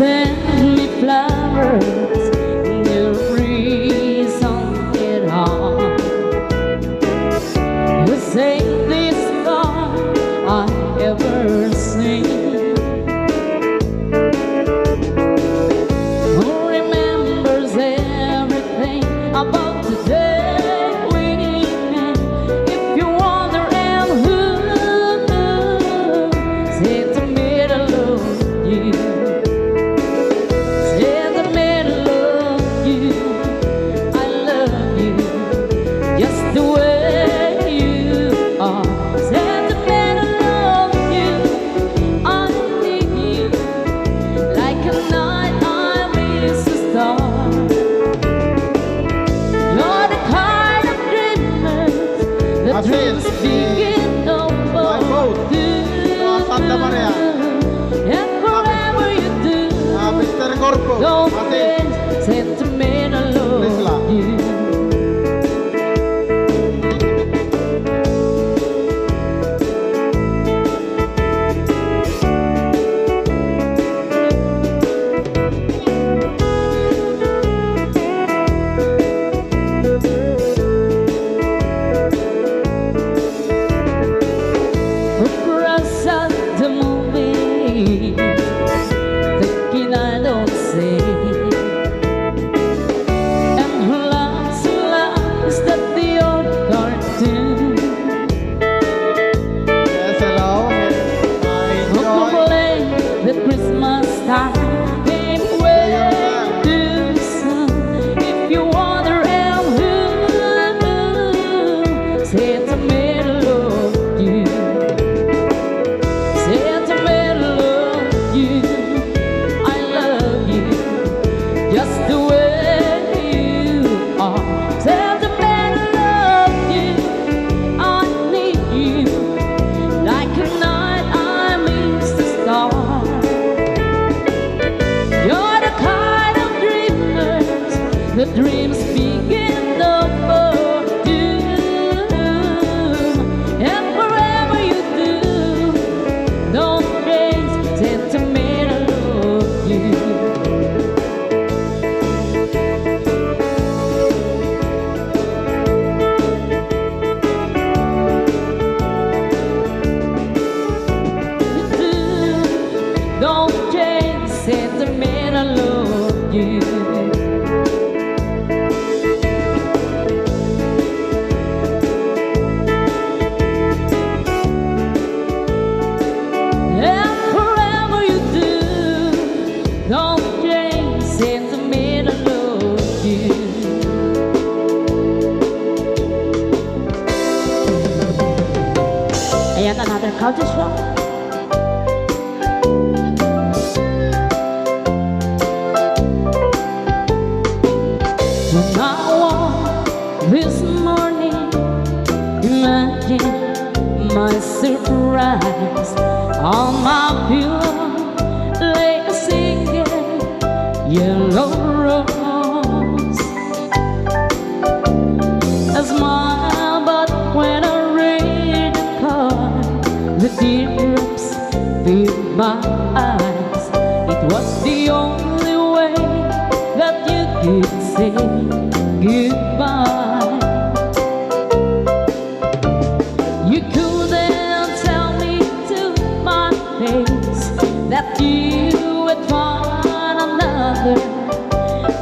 send me flowers, the reason it all. You say this song I ever sing. Who remembers everything about the day we met? If you wonder and who said to me to love you, said to me to love you, I love you just the way you are. Said to me to love you, I need you like a night I miss a star. You're the kind of dreamers that dreams begin over do. Santa Maria. And forever you do, Mr. Corpo. don't Ate. think, said to me to love you. Across at the movie, thinking I don't see. And her last laugh is that the old cartoon. Yes, hello. Who Enjoy. complain that Christmas time came way too soon? If you wonder and who said to me to love you, said to me to love you, I love you just the way you are. Said to me to love you, I need you like a night I miss the star. You're the kind of dreamers the dreams begin over do. And forever you do, don't change, said to me to love you. Don't change, said to me to love you. And forever you do, don't change, said to me to love you. Ayan, another culture shock. When I woke this morning, imagine my surprise. On my pillow lay a single yellow rose. A smile, but when I read the card, the teardrops filled my eyes. It was the only way that you could say goodbye. You couldn't tell me to my face that you would find another,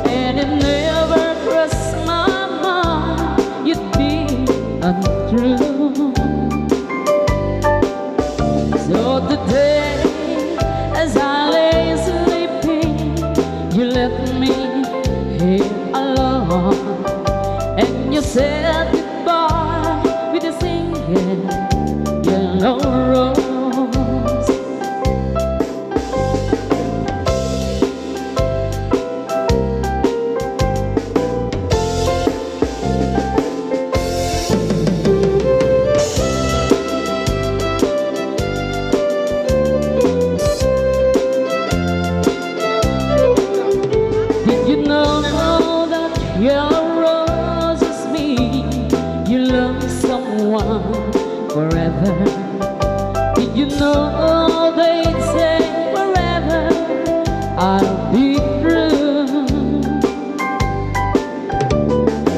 and it never crossed my mind you'd be untrue. So today, as I lay sleeping, you left me here alone, and you said goodbye with a single yellow rose. Did you know that yellow roses mean I'll be through.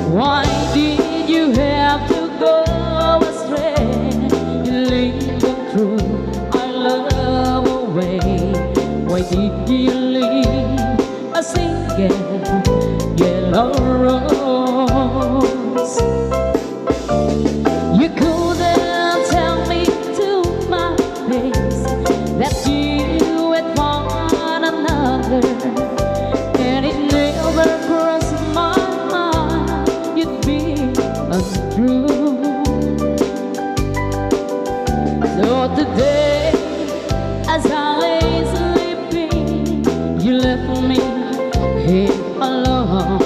Why did you have to go astray? You leave the truth I love away. Why did you leave a single yellow rose? You couldn't tell me to my face that you had one another, and it never crossed my mind you'd be untrue. So today, as I lay sleeping, you left me here alone,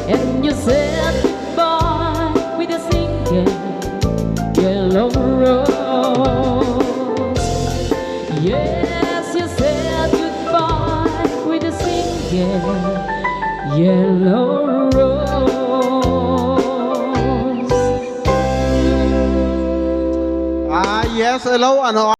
and you said goodbye with a single yellow rose. Yes, you said goodbye with a single yellow rose. Yes, hello, ano